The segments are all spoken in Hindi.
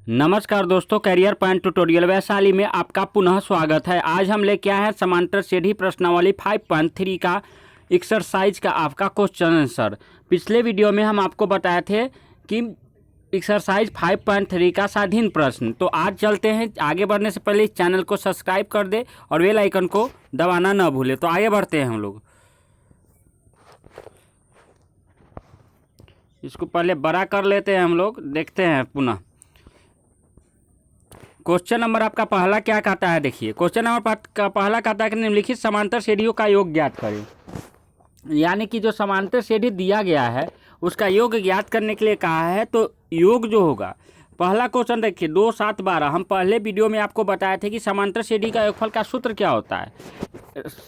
नमस्कार दोस्तों, करियर पॉइंट ट्यूटोरियल वैशाली में आपका पुनः स्वागत है। आज हम लेके आए हैं समांतर सीढ़ी प्रश्नावली 5.3 का एक्सरसाइज का आपका क्वेश्चन आंसर। पिछले वीडियो में हम आपको बताए थे कि एक्सरसाइज 5.3 का स्वाधीन प्रश्न। तो आज चलते हैं। आगे बढ़ने से पहले इस चैनल को सब्सक्राइब कर दे और बेल आइकन को दबाना न भूले। तो आगे बढ़ते हैं हम लोग। इसको पहले बड़ा कर लेते हैं हम लोग, देखते हैं पुनः। क्वेश्चन नंबर आपका पहला क्या कहता है, देखिए। क्वेश्चन नंबर का पहला कहता है कि निम्नलिखित समांतर श्रेणियों का योग ज्ञात करें। यानी कि जो समांतर श्रेणी दिया गया है उसका योग ज्ञात करने के लिए कहा है। तो योग जो होगा, पहला क्वेश्चन देखिए, 2, 7, 12। हम पहले वीडियो में आपको बताए थे कि समांतर श्रेणी का योगफल का सूत्र क्या होता है।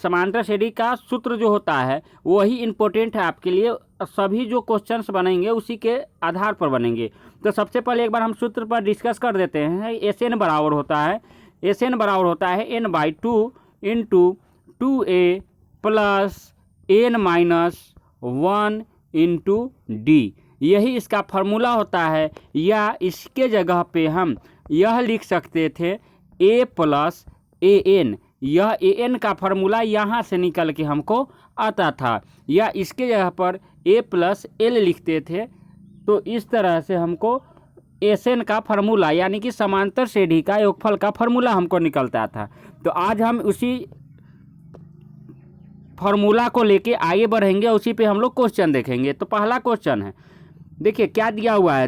समांतर श्रेणी का सूत्र जो होता है वही इम्पोर्टेंट है आपके लिए। सभी जो क्वेश्चंस बनेंगे उसी के आधार पर बनेंगे। तो सबसे पहले एक बार हम सूत्र पर डिस्कस कर देते हैं। एस एन बराबर होता है n/2 into 2a plus n-1 into D. यही इसका फार्मूला होता है। या इसके जगह पे हम यह लिख सकते थे a प्लस an। यह an का फार्मूला यहाँ से निकल के हमको आता था। या इसके जगह पर a प्लस l लिखते थे। तो इस तरह से हमको एन का फार्मूला यानी कि समांतर श्रेणी का योगफल का फार्मूला हमको निकलता था। तो आज हम उसी फार्मूला को लेके आगे बढ़ेंगे, उसी पे हम लोग क्वेश्चन देखेंगे। तो पहला क्वेश्चन है, देखिए क्या दिया हुआ है।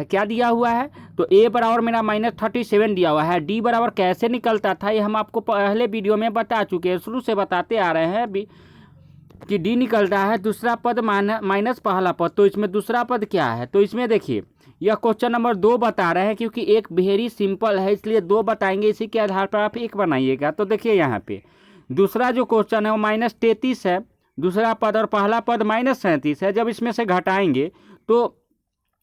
क्या दिया हुआ है? तो a बराबर मेरा -37 दिया हुआ है। d बराबर कैसे निकलता था ये हम आपको पहले वीडियो में बता चुके हैं, शुरू से बताते आ रहे हैं कि d निकलता है दूसरा पद माइनस पहला पद। तो इसमें दूसरा पद क्या है? तो इसमें देखिए, यह क्वेश्चन नंबर 2 बता रहे हैं, क्योंकि एक वेरी सिंपल है इसलिए 2 बताएंगे। इसी के आधार पर आप 1 बनाइएगा। तो देखिए यहाँ पे दूसरा जो क्वेश्चन है वो -33 है दूसरा पद, और पहला पद -37 है। जब इसमें से घटाएंगे तो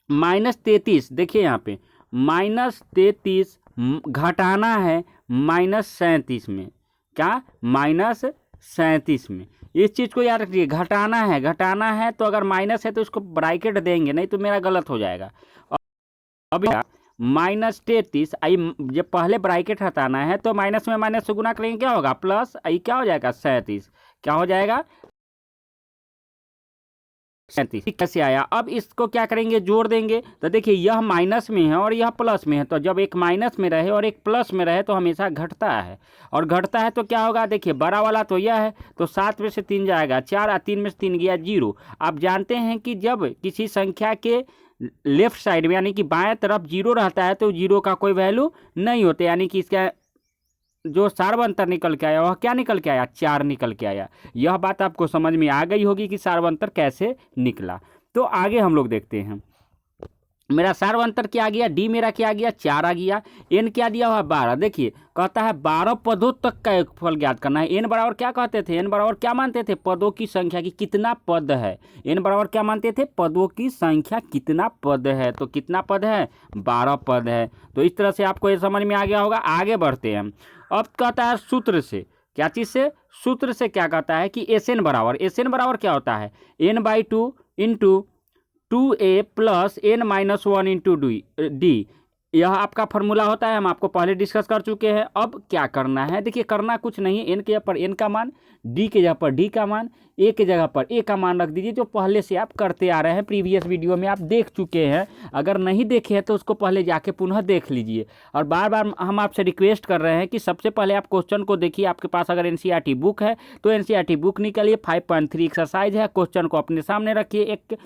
-33, देखिए यहाँ पे -33 घटाना है -37 में। क्या? -37 में। इस चीज़ को याद रखिए, घटाना है। तो अगर माइनस है तो इसको ब्रैकेट देंगे, नहीं तो मेरा गलत हो जाएगा। अब -33 आई, जब पहले ब्रैकेट हटाना है तो माइनस में माइनस से गुना करेंगे, क्या होगा? प्लस आई क्या हो जाएगा? 37। क्या हो जाएगा? 37। कैसे आया? अब इसको क्या करेंगे? जोड़ देंगे। तो देखिए यह माइनस में है और यह प्लस में है। तो जब एक माइनस में रहे और एक प्लस में रहे तो हमेशा घटता है। और घटता है तो क्या होगा? देखिए बड़ा वाला तो यह है, तो 7 में से 3 जाएगा 4, 3 में से 3 गया 0। आप जानते हैं कि जब किसी संख्या के लेफ्ट साइड में यानी कि बाएं तरफ 0 रहता है तो 0 का कोई वैल्यू नहीं होता। यानी कि इसका जो सार्वंतर निकल के आया वह क्या निकल के आया? 4 निकल के आया। यह बात आपको समझ में आ गई होगी कि सार्वंतर कैसे निकला। तो आगे हम लोग देखते हैं। मेरा सार्वंतर क्या आ गया? डी मेरा क्या आ गया? 4 आ गया। एन क्या दिया हुआ? 12। देखिए कहता है 12 पदों तक का योगफल ज्ञात करना है। एन बराबर क्या कहते थे? एन बराबर क्या मानते थे? पदों की संख्या की कितना पद है। एन बराबर क्या मानते थे? पदों की संख्या कितना पद है। तो कितना पद है? 12 पद है। तो इस तरह से आपको ये समझ में आ गया होगा। आगे बढ़ते हैं। अब कहता है सूत्र से, क्या चीज़ से? सूत्र से क्या कहता है कि एस एन बराबर क्या होता है? n/2 into 2a plus n-1 into D. यह आपका फार्मूला होता है, हम आपको पहले डिस्कस कर चुके हैं। अब क्या करना है? देखिए करना कुछ नहीं, n के जगह पर n का मान, d के जगह पर d का मान, a के जगह पर a का मान रख दीजिए, जो पहले से आप करते आ रहे हैं। प्रीवियस वीडियो में आप देख चुके हैं। अगर नहीं देखे हैं तो उसको पहले जाके पुनः देख लीजिए। और बार बार हम आपसे रिक्वेस्ट कर रहे हैं कि सबसे पहले आप क्वेश्चन को देखिए। आपके पास अगर एनसीईआरटी बुक है तो एनसीईआरटी बुक निकालिए। 5.3 एक्सरसाइज है। क्वेश्चन को अपने सामने रखिए, एक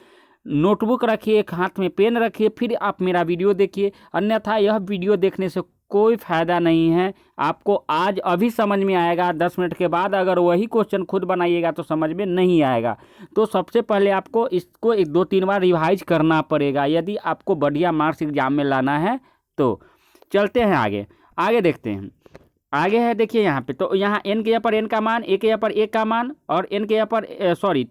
नोटबुक रखिए, एक हाथ में पेन रखिए, फिर आप मेरा वीडियो देखिए। अन्यथा यह वीडियो देखने से कोई फ़ायदा नहीं है। आपको आज अभी समझ में आएगा, 10 मिनट के बाद अगर वही क्वेश्चन खुद बनाइएगा तो समझ में नहीं आएगा। तो सबसे पहले आपको इसको 2-3 बार रिवाइज करना पड़ेगा यदि आपको बढ़िया मार्क्स एग्जाम में लाना है। तो चलते हैं आगे देखते हैं। आगे है देखिए यहाँ पे, तो यहाँ n के यहाँ पर n का मान, a के यहाँ पर a का मान, और n के यहाँ पर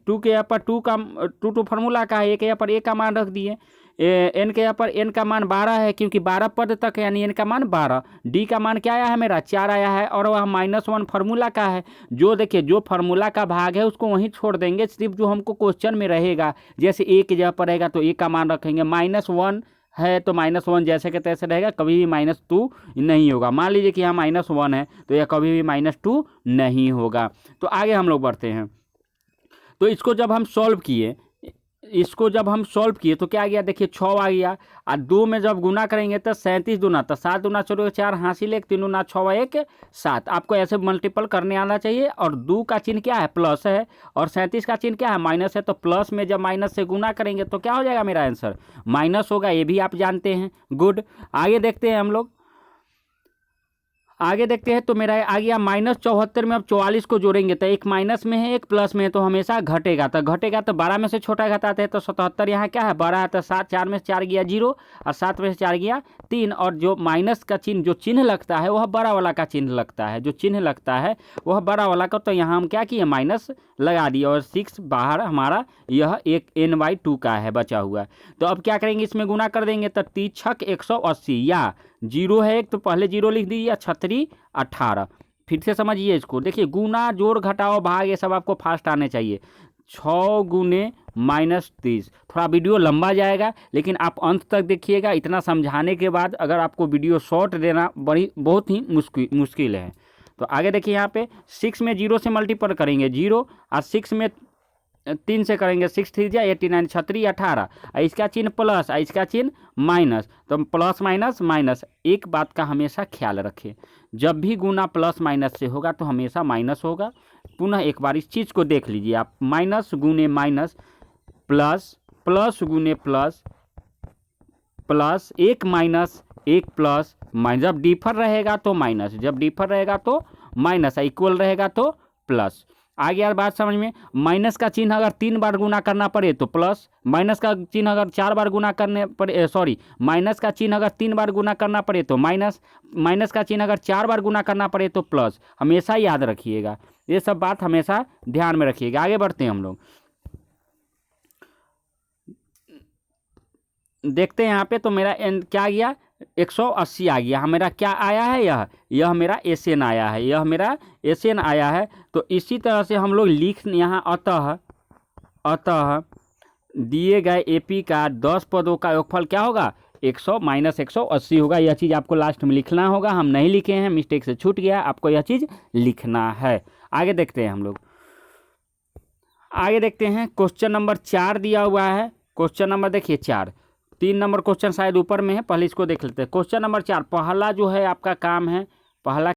2 के यहाँ पर 2 फार्मूला का है। a के यहाँ पर a का मान रख दिए। n के यहाँ पर n का मान 12 है, क्योंकि 12 पद तक है, यानी n का मान 12। d का मान क्या आया है? मेरा 4 आया है, और वह -1 फार्मूला का है। जो देखिए जो फार्मूला का भाग है उसको वहीं छोड़ देंगे, सिर्फ जो हमको क्वेश्चन में रहेगा, जैसे a की जगह पर रहेगा तो a का मान रखेंगे, -1 है तो -1 जैसे के तैसे रहेगा, कभी भी -2 नहीं होगा। मान लीजिए कि यहाँ -1 है तो यह कभी भी -2 नहीं होगा। तो आगे हम लोग बढ़ते हैं। तो इसको जब हम सॉल्व किए तो क्या आ गया, देखिए 6 आ गया। और 2 में जब गुना करेंगे तो 37 दूना, तो 7 दूना 4 हासिल 1, 3 दूना 6 1 7। आपको ऐसे मल्टीपल करने आना चाहिए। और 2 का चिन्ह क्या है, प्लस है, और 37 का चिन्ह क्या है, माइनस है। तो प्लस में जब माइनस से गुना करेंगे तो क्या हो जाएगा, मेरा आंसर माइनस होगा। ये भी आप जानते हैं। गुड। आगे देखते हैं हम लोग, आगे देखते हैं। तो मेरा आ गया -74 में अब 44 को जोड़ेंगे तो एक माइनस में है एक प्लस में है, तो हमेशा घटेगा। तो घटेगा तो 12 में से छोटा घटाते हैं तो 77 यहाँ क्या है, 12 है। तो 7 4 में से 4 गया 0 और 7 में से 4 गया 3। और जो माइनस का चिन्ह जो चिन्ह लगता है वह बड़ा वाला का चिन्ह लगता है, जो चिन्ह लगता है वह बड़ा वाला का। तो यहाँ हम क्या किए, माइनस लगा दिए। और 6 बाहर हमारा यह एक n/2 का है बचा हुआ। तो अब क्या करेंगे, इसमें गुना कर देंगे। तो 3 छक 180, या 0 है एक तो पहले 0 लिख दीजिए, 36 18। फिर से समझिए इसको, देखिए गुना जोड़ घटाओ भाग ये सब आपको फास्ट आने चाहिए। 6 गुने -30। थोड़ा वीडियो लंबा जाएगा लेकिन आप अंत तक देखिएगा। इतना समझाने के बाद अगर आपको वीडियो शॉर्ट देना बहुत ही मुश्किल है। तो आगे देखिए यहाँ पे 6 में 0 से मल्टीपल करेंगे 0, और 6 में 3 से करेंगे 6 3 जा 89, 36 18। इसका चिन्ह प्लस, इसका चिन्ह माइनस। तो प्लस माइनस माइनस। एक बात का हमेशा ख्याल रखें, जब भी गुना प्लस माइनस से होगा तो हमेशा माइनस होगा। पुनः एक बार इस चीज़ को देख लीजिए आप, माइनस गुने माइनस, प्लस प्लस गुने प्लस, प्लस एक माइनस एक प्लस माइनस। जब डिफर रहेगा तो माइनस, जब डिफर रहेगा तो माइनस, इक्वल रहेगा तो प्लस। आगे यार बात समझ में। माइनस का चिन्ह अगर 3 बार गुना करना पड़े तो प्लस, माइनस का चिन्ह अगर 4 बार गुना करने पड़े, माइनस का चिन्ह अगर 3 बार गुना करना पड़े तो माइनस, माइनस का चिन्ह अगर 4 बार गुना करना पड़े तो प्लस। हमेशा याद रखिएगा, ये सब बात हमेशा ध्यान में रखिएगा। आगे बढ़ते हैं हम लोग, देखते हैं यहाँ पे। तो मेरा क्या गया, 180 आ गया। मेरा क्या आया है, यह मेरा SN आया है, यह मेरा SN आया है। तो इसी तरह से हम लोग लिख यहाँ अतः दिए गए AP का 10 पदों का योगफल क्या होगा, 100 - 180 होगा। यह चीज़ आपको लास्ट में लिखना होगा। हम नहीं लिखे हैं, मिस्टेक से छूट गया, आपको यह चीज़ लिखना है। आगे देखते हैं हम लोग, आगे देखते हैं। क्वेश्चन नंबर 4 दिया हुआ है। क्वेश्चन नंबर देखिए 4, 3 नंबर क्वेश्चन शायद ऊपर में है, पहले इसको देख लेते हैं। क्वेश्चन नंबर 4, पहला जो है आपका काम है, पहला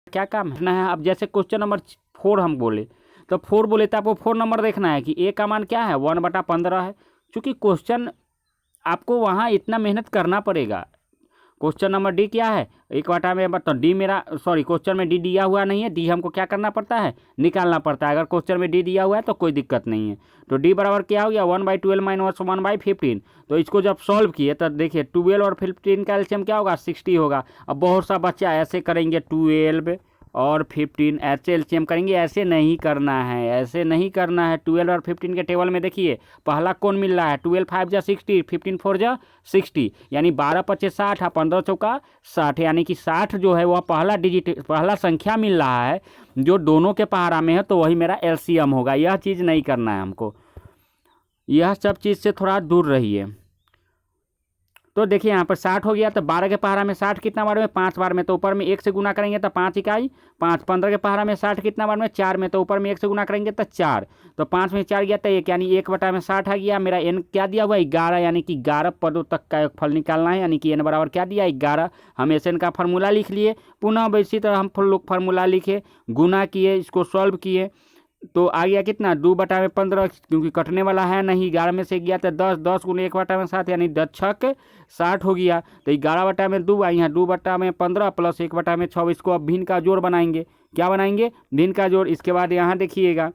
क्या काम है। अब जैसे क्वेश्चन नंबर 4 हम बोले तो 4 बोले तो आपको 4 नंबर देखना है कि A का मान क्या है, 1/15 है। चूँकि क्वेश्चन आपको वहाँ इतना मेहनत करना पड़ेगा। क्वेश्चन नंबर D क्या है, 1/, तो D मेरा क्वेश्चन में D दिया हुआ नहीं है। D हमको क्या करना पड़ता है, निकालना पड़ता है। अगर क्वेश्चन में D दिया हुआ है तो कोई दिक्कत नहीं है। तो D बराबर क्या हो गया, 1/12 - 1/15। तो इसको जब सॉल्व किए तब देखिए 12 और 15 का एलसीएम क्या होगा, 60 होगा। अब बहुत सा बच्चा ऐसे करेंगे 12 और 15 ऐसे एलसीएम करेंगे, ऐसे नहीं करना है, ऐसे नहीं करना है। 12 और 15 के टेबल में देखिए पहला कौन मिल रहा है, 12 5 जा 60, 15 4 जा 60, यानी 12 25 60 और 15 चौका 60, यानी कि 60 जो है वह पहला डिजिट, पहला संख्या मिल रहा है जो दोनों के पहाड़ा में है, तो वही मेरा एलसीएम होगा। यह चीज़ नहीं करना है हमको, यह सब चीज़ से थोड़ा दूर रहिए। तो देखिए यहाँ पर 60 हो गया, तो 12 के पहाड़ा में 60 कितना बार में, 5 बार में। तो ऊपर में 1 से गुना करेंगे तो 5 इकाई 5। 15 के पहाड़ा में 60 कितना बार में, 4 में। तो ऊपर में 1 से गुना करेंगे तो 4। तो 5 में 4 गया तो 1, यानी 1/60 आ गया। मेरा N क्या दिया हुआ है, 11, यानी कि 11 पदों तक का एक फल निकालना है, यानी कि N बराबर क्या दिया, 11। हम SN का फार्मूला लिख लिए। पुनः इसी तरह हम लोग फार्मूला लिखे, गुना किए, इसको सॉल्व किए। तो आ गया कितना, 2/15, क्योंकि कटने वाला है नहीं। 11 में से गया तो 10, 10 गुने 1/7, यानी 10 छक 60 हो गया। तो 11/2 यहाँ 2/15 प्लस 1/6। इसको अब भिन्न का जोड़ बनाएंगे। क्या बनाएंगे, भिन्न का जोड़। इसके बाद यहाँ देखिएगा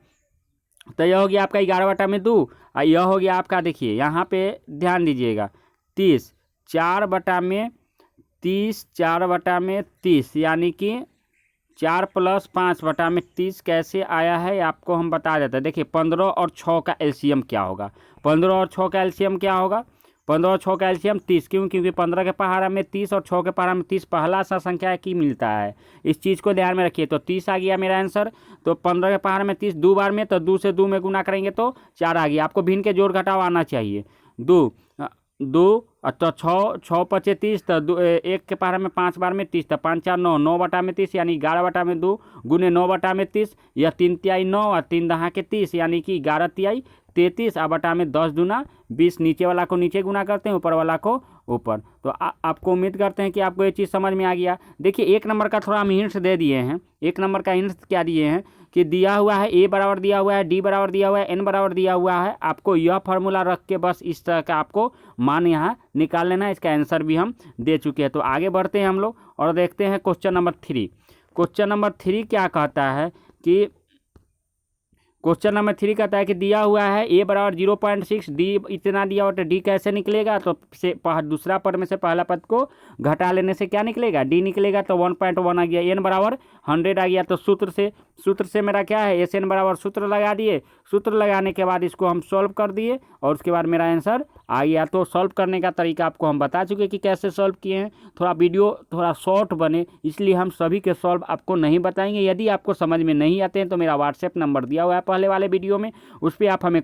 तो यह हो गया आपका 11/2 और यह हो गया आपका, देखिए यहाँ पे ध्यान दीजिएगा 30, 4/30, 4/30, यानी कि 4 + 5/30 कैसे आया है आपको हम बता देते हैं। देखिए 15 और 6 का एलसीएम क्या होगा, 15 और 6 का एलसीएम क्या होगा, 15 6 का एलसीएम 30, क्यों? क्योंकि 15 के पहाड़ा में 30 और 6 के पहाड़ा में 30 पहला सा संख्या की मिलता है। इस चीज़ को ध्यान में रखिए। तो 30 आ गया मेरा आंसर। तो 15 के पहाड़ में 30 दो बार में, तो 2 से 2 में गुना करेंगे तो 4 आ गया। आपको भिन्न के जोड़ घटाव आना चाहिए। 2 तो 6 पचे 30, तो 1 के पहाड़ा में 5 बार में 30, तो 5 4 9, 9 बटा में 30 यानी 11 बटा में 2 गुने 9 बटा में 30, यह 3 तिहाई 9 और 3 दहा के 30 यानी कि 11 तिहाई 33 और बटा में 10 दूना 20। नीचे वाला को नीचे गुना करते हैं, ऊपर वाला को ऊपर। तो आपको उम्मीद करते हैं कि आपको ये चीज़ समझ में आ गया। देखिए 1 नंबर का थोड़ा हम हिंट्स दे दिए हैं। 1 नंबर का हिंट्स क्या दिए हैं कि दिया हुआ है ए बराबर दिया हुआ है, डी बराबर दिया हुआ है, एन बराबर दिया हुआ है। आपको यह फार्मूला रख के बस इस तरह का आपको मान यहाँ निकाल लेना है। इसका आंसर भी हम दे चुके हैं। तो आगे बढ़ते हैं हम लोग और देखते हैं क्वेश्चन नंबर 3। क्वेश्चन नंबर 3 क्या कहता है कि क्वेश्चन नंबर 3 कहता है कि दिया हुआ है ए बराबर 0.6, डी इतना दिया हुआ, तो डी कैसे निकलेगा? तो दूसरा पद में से पहला पद को घटा लेने से क्या निकलेगा? डी निकलेगा। तो 1.1 आ गया। एन बराबर 100 आ गया। तो सूत्र से मेरा क्या है? एस एन बराबर सूत्र लगा दिए। सूत्र लगाने के बाद इसको हम सॉल्व कर दिए और उसके बाद मेरा आंसर आ गया। तो सॉल्व करने का तरीका आपको हम बता चुके कि कैसे सॉल्व किए हैं। थोड़ा वीडियो थोड़ा शॉर्ट बने इसलिए हम सभी के सॉल्व आपको नहीं बताएंगे। यदि आपको समझ में नहीं आते हैं तो मेरा व्हाट्सएप नंबर दिया हुआ है पहले वाले वीडियो में, उस पर आप हमें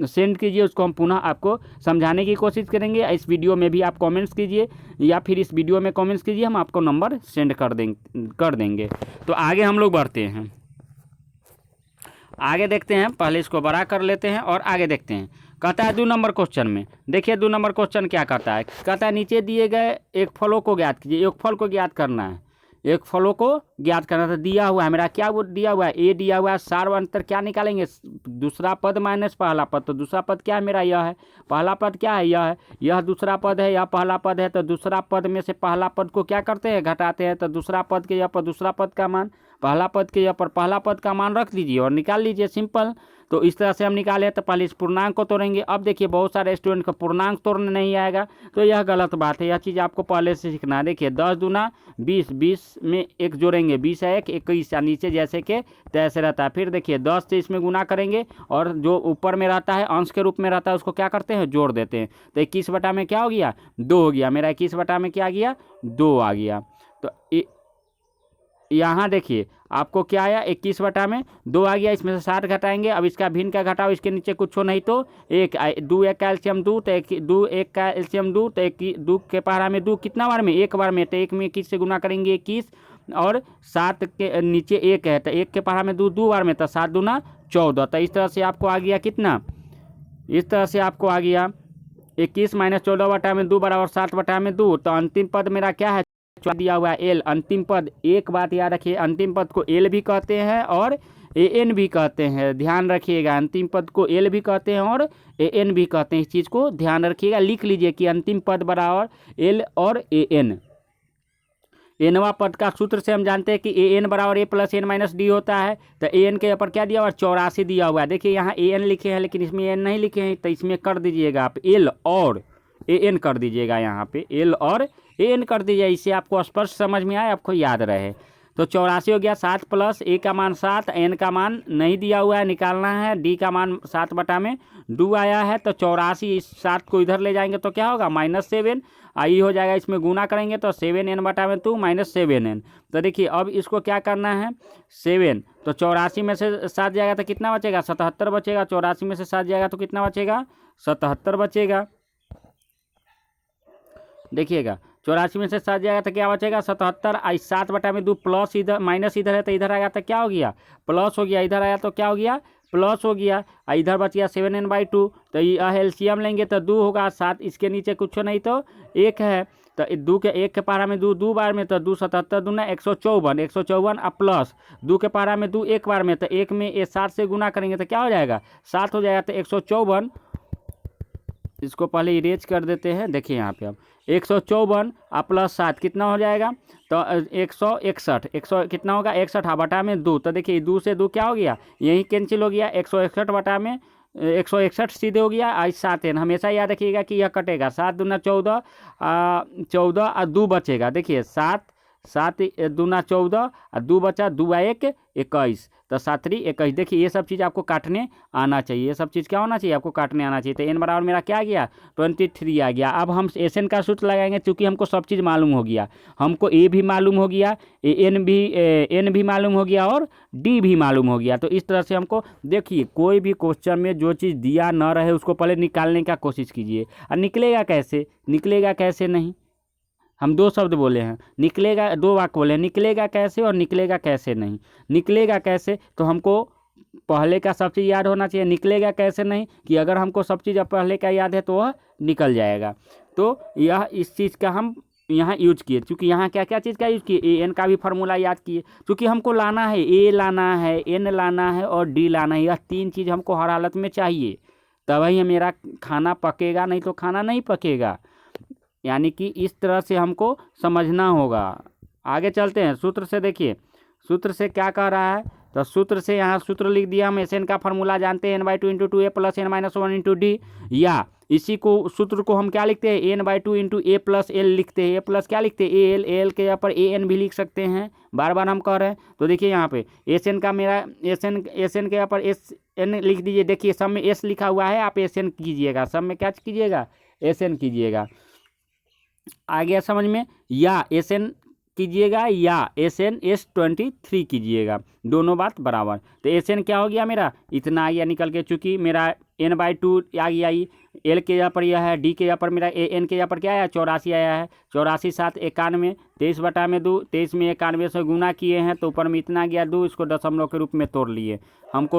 सेंड कीजिए। उसको हम पुनः आपको समझाने की कोशिश करेंगे। इस वीडियो में भी आप कमेंट्स कीजिए या फिर इस वीडियो में कमेंट्स कीजिए, हम आपको नंबर सेंड कर देंगे। तो आगे हम लोग बढ़ते हैं। आगे देखते हैं। पहले इसको बड़ा कर लेते हैं और आगे देखते हैं। कहता है 2 नंबर क्वेश्चन में, देखिए 2 नंबर क्वेश्चन क्या कहता है? कहता है नीचे दिए गए एक फलों को ज्ञात कीजिए। एक फल को ज्ञात करना है। एक फलों को ज्ञात करना था। दिया हुआ है मेरा क्या वो दिया हुआ है? ए दिया हुआ है। सार अंतर क्या निकालेंगे? दूसरा पद माइनस पहला पद। तो दूसरा पद क्या है मेरा? यह है। पहला पद क्या है? यह है। यह दूसरा पद है, यह पहला पद है। तो दूसरा पद में से पहला पद को क्या करते हैं? घटाते हैं। तो दूसरा पद के यहाँ पर दूसरा पद का मान, पहला पद के यहाँ पर पहला पद का मान रख दीजिए और निकाल लीजिए। सिंपल। तो इस तरह से हम निकाले। तो पहले इस पूर्णांक को तोड़ेंगे। अब देखिए बहुत सारे स्टूडेंट को पूर्णांक तोड़ने नहीं आएगा, तो यह गलत बात है। यह चीज़ आपको पहले से सीखना है। देखिए 10 दूना 20, 20 में 1 जोड़ेंगे, 20 है 1, 21 नीचे जैसे कि तैसे रहता है। फिर देखिए 10 से इसमें गुना करेंगे और जो ऊपर में रहता है अंश के रूप में रहता है उसको क्या करते हैं? जोड़ देते हैं। तो 21 बटा में क्या हो गया? 2 हो गया। मेरा 21 बटा में क्या आ गया? 2 आ गया। तो यहाँ देखिए आपको क्या आया? 21 बटा में 2 आ गया। इसमें से 60 घटाएंगे। अब इसका भिन्न का घटाओ, इसके नीचे कुछ हो नहीं तो 1 2 1 का एलसीएम 2, तो 2 1 का एलसीएम 2, तो 2 के पहाड़ा में 2 कितना बार में? 1 बार में। तो 1 में 21 से गुना करेंगे 21 और 7 के नीचे 1 है, तो 1 के पहाड़ा में 2 2 बार में, तो 7 दूना 14। तो इस तरह से आपको आ गया कितना? इस तरह से आपको आ गया 21 माइनस 14 बटा में 2 बराबर 7 बटा में 2। तो अंतिम पद मेरा क्या है? दिया हुआ है एल। अंतिम पद, एक बात याद रखिए, अंतिम पद को एल भी कहते हैं और ए एन भी कहते हैं। ध्यान रखिएगा, अंतिम पद को एल भी कहते हैं और ए एन भी कहते हैं। इस चीज़ को ध्यान रखिएगा। लिख लीजिए कि अंतिम पद बराबर एल और ए एन। एनवा पद का सूत्र से हम जानते हैं कि ए एन बराबर ए प्लस एन माइनस डी होता है। तो ए एन के ऊपर क्या दिया हुआ है? 84 दिया हुआ है। देखिए यहाँ ए एन लिखे हैं लेकिन इसमें एन नहीं लिखे हैं, तो इसमें कर दीजिएगा आप एल और ए एन कर दीजिएगा। यहाँ पे एल और ए एन कर दीजिए, इससे आपको स्पष्ट समझ में आए, आपको याद रहे। तो 84 हो गया। 7 प्लस ए का मान 7, एन का मान नहीं दिया हुआ है, निकालना है। डी का मान 7 बटा में 2 आया है। तो 84, इस 7 को इधर ले जाएंगे तो क्या होगा? -7 आई हो जाएगा। इसमें गुना करेंगे तो 7n बटा में 2 -7n। तो देखिए अब इसको क्या करना है? 7, तो 84 में से 7 जाएगा तो कितना बचेगा? 77 बचेगा। 84 में से 7 जाएगा तो कितना बचेगा? 77 बचेगा। देखिएगा 84 में से 7 जाएगा तो क्या बचेगा? 77। 7 बटा में 2 प्लस इधर माइनस इधर है तो इधर आएगा तो क्या हो गया? प्लस हो गया। इधर आया तो क्या हो गया? प्लस हो गया। इधर बच गया 7n/2। तो यह एलसीएम लेंगे तो 2 होगा। 7 इसके नीचे कुछ नहीं तो 1 है। तो 2 के 1 के पहाड़ा में 2 2 बार में, तो 2 77 दूना 154, 154 और प्लस 2 के पहाड़ा में 2 1 बार में, तो 1 में ये 7 से गुना करेंगे तो क्या हो जाएगा? 7 हो जाएगा। तो 154, इसको पहले इरेज कर देते हैं। देखिए यहाँ पे अब 154 और प्लस 7 कितना हो जाएगा? तो 161। 100 कितना होगा? 61 बटा में 2। तो देखिए 2 से 2 क्या हो गया? यही कैंसिल हो गया। 161 बटा में 161 सीधे हो गया। आज 7n हमेशा याद रखिएगा कि यह कटेगा। 7 दूना 14, 14 और 2 बचेगा। देखिए 7 7 दूना 14 और 2 बचा 2 आ 1 21, तो 7 3 21। देखिए ये सब चीज़ आपको काटने आना चाहिए, ये सब चीज़ क्या होना चाहिए, आपको काटने आना चाहिए। तो n बराबर मेरा क्या आ गया 23 आ गया। अब हम SN का सूत्र लगाएंगे, क्योंकि हमको सब चीज़ मालूम हो गया, हमको A भी मालूम हो गया, N भी मालूम हो गया और D भी मालूम हो गया। तो इस तरह से हमको देखिए कोई भी क्वेश्चन में जो चीज़ दिया न रहे उसको पहले निकालने का कोशिश कीजिए। और निकलेगा कैसे, निकलेगा कैसे नहीं, हम 2 शब्द बोले हैं, निकलेगा 2 वाक्य बोले हैं, निकलेगा कैसे और निकलेगा कैसे नहीं। निकलेगा कैसे तो हमको पहले का सब चीज़ याद होना चाहिए, निकलेगा कैसे नहीं कि अगर हमको सब चीज़ पहले का याद है तो वह निकल जाएगा। तो यह इस चीज़ का हम यहाँ यूज किए, क्योंकि यहाँ क्या क्या चीज़ का यूज किए, AN का भी फार्मूला याद किए, क्योंकि हमको लाना है A लाना है, N लाना है और D लाना है। यह 3 चीज़ हमको हर हालत में चाहिए, तभी मेरा खाना पकेगा, नहीं तो खाना नहीं पकेगा। यानी कि इस तरह से हमको समझना होगा। आगे चलते हैं सूत्र से। देखिए सूत्र से क्या कह रहा है, तो सूत्र से यहाँ सूत्र लिख दिया हम। SN का फार्मूला जानते हैं n/2 × 2a + n-1 × d, या इसी को सूत्र को हम क्या लिखते हैं n/2 × a + l लिखते हैं। a प्लस क्या लिखते हैं al के यहाँ पर an भी लिख सकते हैं, बार बार हम कह रहे हैं। तो देखिए यहाँ पे SN का मेरा SN के यहाँ पर SN लिख दीजिए। देखिए सब में S लिखा हुआ है, आप SN कीजिएगा, सब में क्या कीजिएगा SN कीजिएगा। आ गया समझ में, या SN कीजिएगा या SN/S23 कीजिएगा, दोनों बात बराबर। तो SN क्या हो गया मेरा इतना आ गया निकल के, चूँकि मेरा n/2 आ गया, L के यहाँ पर यह है, D के यहाँ पर मेरा N के यहाँ पर क्या आया 84 आया है। 84 7 91, 23/2, 23 में 91 से गुना किए हैं तो ऊपर में इतना गया 2, इसको दशमलव के रूप में तोड़ लिए हमको।